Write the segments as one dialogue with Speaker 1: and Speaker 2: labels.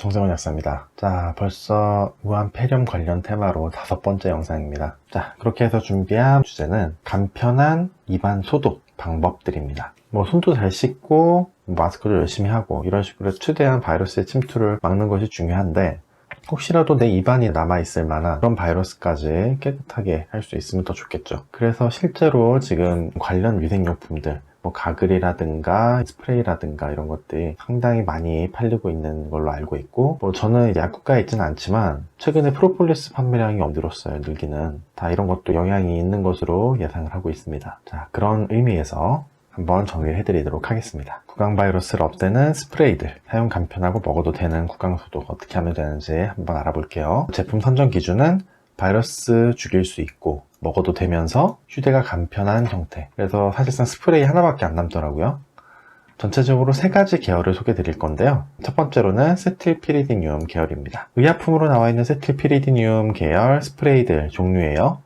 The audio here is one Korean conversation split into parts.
Speaker 1: 정세원 약사입니다. 자, 벌써 무한폐렴 관련 테마로 5번째 영상입니다. 자, 그렇게 해서 준비한 주제는 간편한 입안 소독 방법들입니다. 손도 잘 씻고 마스크도 열심히 하고 이런 식으로 최대한 바이러스의 침투를 막는 것이 중요한데, 혹시라도 내 입안이 남아있을 만한 그런 바이러스까지 깨끗하게 할 수 있으면 더 좋겠죠. 그래서 실제로 지금 관련 위생용품들, 가글이라든가 스프레이라든가 이런 것들이 상당히 많이 팔리고 있는 걸로 알고 있고, 저는 약국가에 있지는 않지만 최근에 프로폴리스 판매량이 늘었어요. 늘기는 다 이런 것도 영향이 있는 것으로 예상을 하고 있습니다. 자, 그런 의미에서 한번 정리를 해드리도록 하겠습니다. 구강바이러스를 없애는 스프레이들, 사용 간편하고 먹어도 되는 구강소독 어떻게 하면 되는지 한번 알아볼게요. 제품 선정 기준은 바이러스 죽일 수 있고 먹어도 되면서 휴대가 간편한 형태. 그래서 사실상 스프레이 하나밖에 안 남더라고요. 전체적으로 3가지 계열을 소개해 드릴 건데요. 첫 번째로는 세틸피리디늄 계열입니다. 의약품으로 나와 있는 세틸피리디늄 계열 스프레이들 종류예요.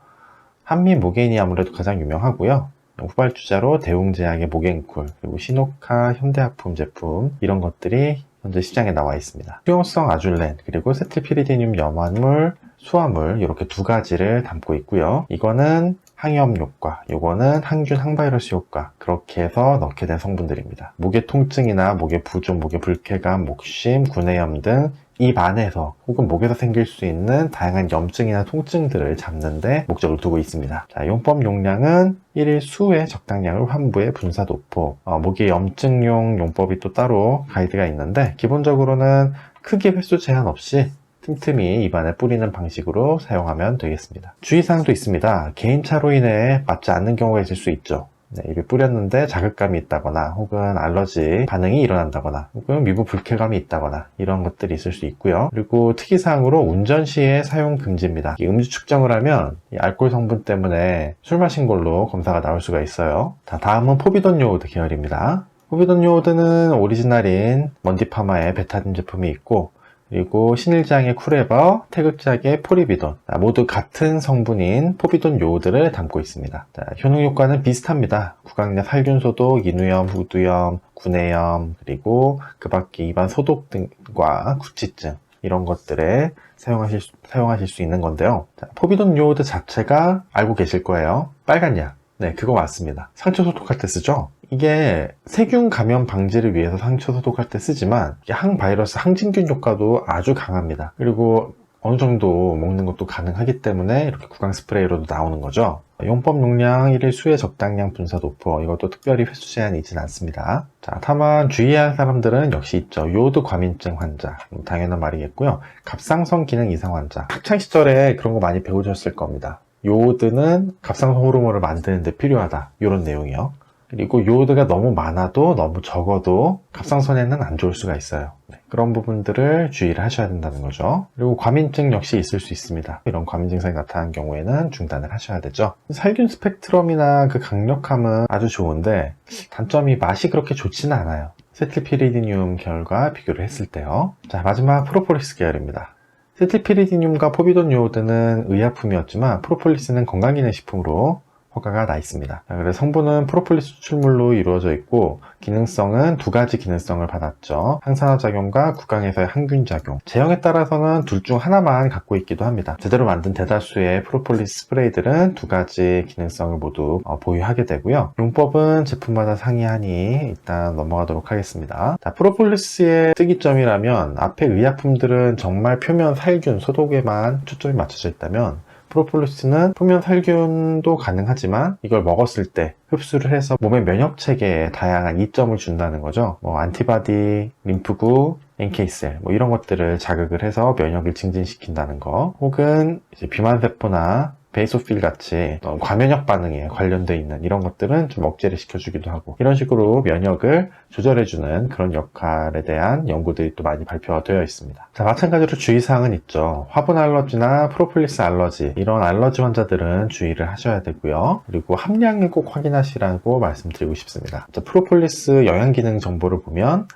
Speaker 1: 한미 모게인이 아무래도 가장 유명하고요. 후발주자로 대웅제약의 모겐쿨, 그리고 시노카 현대약품 제품, 이런 것들이 현재 시장에 나와 있습니다. 수용성 아줄렌, 그리고 세틸피리디늄 염화물, 수화물, 이렇게 2가지를 담고 있고요. 이거는 항염 효과, 이거는 항균, 항바이러스 효과, 그렇게 해서 넣게 된 성분들입니다. 목의 통증이나 목의 부종, 목의 불쾌감, 목쉼, 구내염 등 입 안에서 혹은 목에서 생길 수 있는 다양한 염증이나 통증들을 잡는 데 목적을 두고 있습니다. 자, 용법 용량은 1일 수의 적당량을 환부에 분사도포. 목의 염증용 용법이 또 따로 가이드가 있는데, 기본적으로는 크기 횟수 제한 없이 틈틈이 입안에 뿌리는 방식으로 사용하면 되겠습니다. 주의사항도 있습니다. 개인차로 인해 맞지 않는 경우가 있을 수 있죠. 입에 뿌렸는데 자극감이 있다거나, 혹은 알러지 반응이 일어난다거나, 혹은 미부 불쾌감이 있다거나, 이런 것들이 있을 수 있고요. 그리고 특이사항으로 운전 시에 사용 금지입니다. 음주 측정을 하면 이 알코올 성분 때문에 술 마신 걸로 검사가 나올 수가 있어요. 자, 다음은 포비돈 요오드 계열입니다. 포비돈 요오드는 오리지널인 먼디파마의 베타딘 제품이 있고, 그리고 신일장의 쿨에버, 태극작의 포리비돈, 모두 같은 성분인 포비돈 요오드를 담고 있습니다. 자, 효능 효과는 비슷합니다. 구강 내 살균 소독, 인후염, 후두염, 구내염, 그리고 그 밖에 입안 소독 등과 구취증, 이런 것들에 사용하실 수 있는 건데요. 자, 포비돈 요오드 자체가 알고 계실 거예요. 빨간 약. 네, 그거 맞습니다. 상처 소독할 때 쓰죠? 이게 세균 감염 방지를 위해서 상처 소독할 때 쓰지만, 항바이러스, 항진균 효과도 아주 강합니다. 그리고 어느 정도 먹는 것도 가능하기 때문에 이렇게 구강 스프레이로도 나오는 거죠. 용법 용량 1일 수의 적당량 분사도포, 이것도 특별히 횟수 제한이 있지는 않습니다. 자, 다만 주의해야 할 사람들은 역시 있죠. 요오드 과민증 환자, 당연한 말이겠고요. 갑상선 기능 이상 환자, 학창시절에 그런 거 많이 배우셨을 겁니다. 요오드는 갑상선 호르몬을 만드는 데 필요하다, 이런 내용이요. 그리고 요오드가 너무 많아도 너무 적어도 갑상선에는 안 좋을 수가 있어요. 그런 부분들을 주의를 하셔야 된다는 거죠. 그리고 과민증 역시 있을 수 있습니다. 이런 과민 증상이 나타난 경우에는 중단을 하셔야 되죠. 살균 스펙트럼이나 그 강력함은 아주 좋은데, 단점이 맛이 그렇게 좋지는 않아요. 세틸피리디늄 계열과 비교를 했을 때요. 자, 마지막 프로폴리스 계열입니다. 세틸피리디늄과 포비돈 요오드는 의약품이었지만 프로폴리스는 건강기능식품으로 허가가 나 있습니다. 그래서 성분은 프로폴리스 추출물로 이루어져 있고, 기능성은 2가지 기능성을 받았죠. 항산화작용과 구강에서의 항균작용. 제형에 따라서는 둘 중 하나만 갖고 있기도 합니다. 제대로 만든 대다수의 프로폴리스 스프레이들은 2가지 기능성을 모두 보유하게 되고요. 용법은 제품마다 상이하니 일단 넘어가도록 하겠습니다. 자, 프로폴리스의 특이점이라면, 앞에 의약품들은 정말 표면 살균, 소독에만 초점이 맞춰져 있다면, 프로폴리스는 표면 살균도 가능하지만 이걸 먹었을 때 흡수를 해서 몸의 면역체계에 다양한 이점을 준다는 거죠. 안티바디, 림프구, NK셀, 이런 것들을 자극을 해서 면역을 증진시킨다는 거, 혹은 이제 비만세포나 베이소필 같이 과면역 반응에 관련되어 있는 이런 것들은 좀 억제를 시켜주기도 하고, 이런 식으로 면역을 조절해주는 그런 역할에 대한 연구들이 또 많이 발표가 되어 있습니다. 자, 마찬가지로 주의사항은 있죠. 화분 알러지나 프로폴리스 알러지, 이런 알러지 환자들은 주의를 하셔야 되고요. 그리고 함량을 꼭 확인하시라고 말씀드리고 싶습니다. 자, 프로폴리스 영양기능 정보를 보면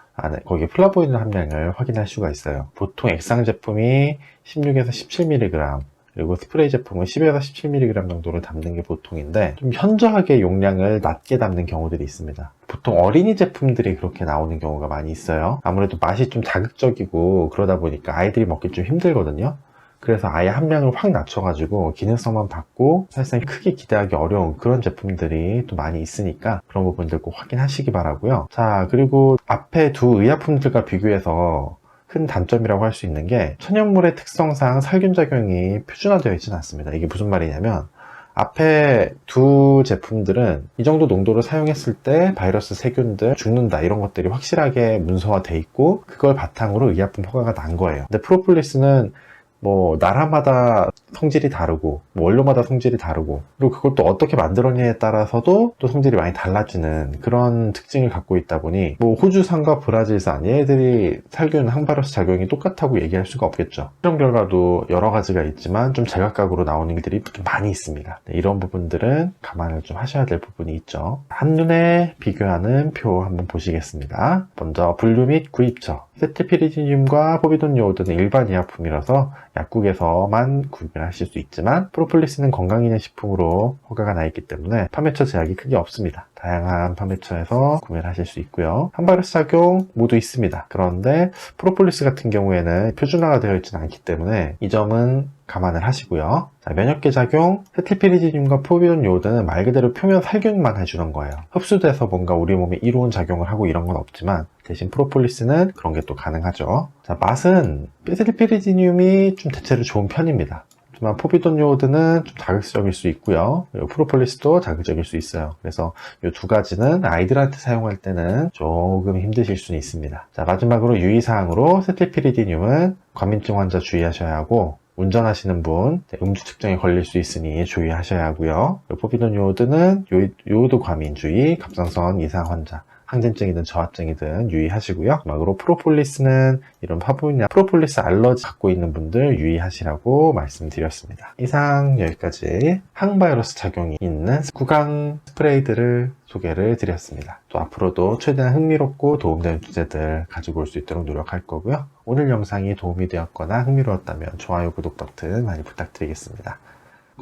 Speaker 1: 거기에 플라보이드 함량을 확인할 수가 있어요. 보통 액상 제품이 16에서 17mg, 그리고 스프레이 제품은 10에서 17mg 정도를 담는 게 보통인데 좀 현저하게 용량을 낮게 담는 경우들이 있습니다. 보통 어린이 제품들이 그렇게 나오는 경우가 많이 있어요. 아무래도 맛이 좀 자극적이고 그러다 보니까 아이들이 먹기 좀 힘들거든요. 그래서 아예 함량을 확 낮춰가지고 기능성만 받고 사실상 크게 기대하기 어려운 그런 제품들이 또 많이 있으니까 그런 부분들 꼭 확인하시기 바라고요. 자, 그리고 앞에 두 의약품들과 비교해서 큰 단점이라고 할 수 있는 게 천연물의 특성상 살균 작용이 표준화되어 있지는 않습니다. 이게 무슨 말이냐면 앞에 두 제품들은 이 정도 농도를 사용했을 때 바이러스 세균들 죽는다 이런 것들이 확실하게 문서화돼 있고 그걸 바탕으로 의약품 허가가 난 거예요. 근데 프로폴리스는 뭐 나라마다 성질이 다르고 뭐 원료마다 성질이 다르고 그리고 그걸 또 어떻게 만들었냐에 따라서도 또 성질이 많이 달라지는 그런 특징을 갖고 있다 보니 뭐 호주산과 브라질산 얘네들이 살균 항바이러스 작용이 똑같다고 얘기할 수가 없겠죠. 실험 결과도 여러 가지가 있지만 좀 제각각으로 나오는 것들이 많이 있습니다. 네, 이런 부분들은 감안을 좀 하셔야 될 부분이 있죠. 한눈에 비교하는 표 한번 보시겠습니다. 먼저 분류 및 구입처. 세트피리디늄과 포비돈 요오드는 일반 의약품이라서 약국에서만 구매하실 수 있지만 프로폴리스는 건강기능식품으로 허가가 나 있기 때문에 판매처 제약이 크게 없습니다. 다양한 판매처에서 구매를 하실 수 있고요. 항바이러스 작용 모두 있습니다. 그런데 프로폴리스 같은 경우에는 표준화가 되어 있지는 않기 때문에 이 점은 감안을 하시고요. 자, 면역계 작용, 세틸피리디늄과 포비돈 요오드는 말 그대로 표면 살균만 해주는 거예요. 흡수돼서 뭔가 우리 몸에 이로운 작용을 하고 이런 건 없지만 대신 프로폴리스는 그런 게 또 가능하죠. 자, 맛은 세틸피리디늄이 좀 대체로 좋은 편입니다. 하지만 포비돈 요오드는 좀 자극적일 수 있고요. 그리고 프로폴리스도 자극적일 수 있어요. 그래서 이 두 가지는 아이들한테 사용할 때는 조금 힘드실 수는 있습니다. 자, 마지막으로 유의사항으로 세틸피리디늄은 과민증 환자 주의하셔야 하고 운전하시는 분 음주 측정에 걸릴 수 있으니 주의하셔야 하고요. 포비돈 요오드는 요오드 과민 주의, 갑상선 이상 환자, 항진증이든 저하증이든 유의하시고요. 마지막으로 프로폴리스는 이런 파브리나 프로폴리스 알러지 갖고 있는 분들 유의하시라고 말씀드렸습니다. 이상 여기까지 항바이러스 작용이 있는 구강 스프레이들을 소개를 드렸습니다. 또 앞으로도 최대한 흥미롭고 도움되는 주제들 가지고 올 수 있도록 노력할 거고요. 오늘 영상이 도움이 되었거나 흥미로웠다면 좋아요, 구독 버튼 많이 부탁드리겠습니다.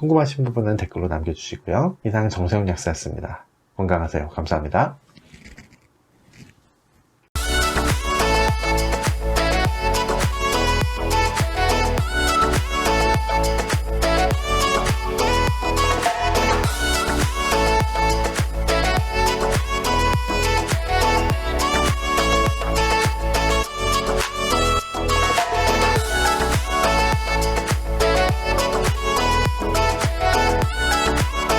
Speaker 1: 궁금하신 부분은 댓글로 남겨주시고요. 이상 정세훈 약사였습니다. 건강하세요. 감사합니다.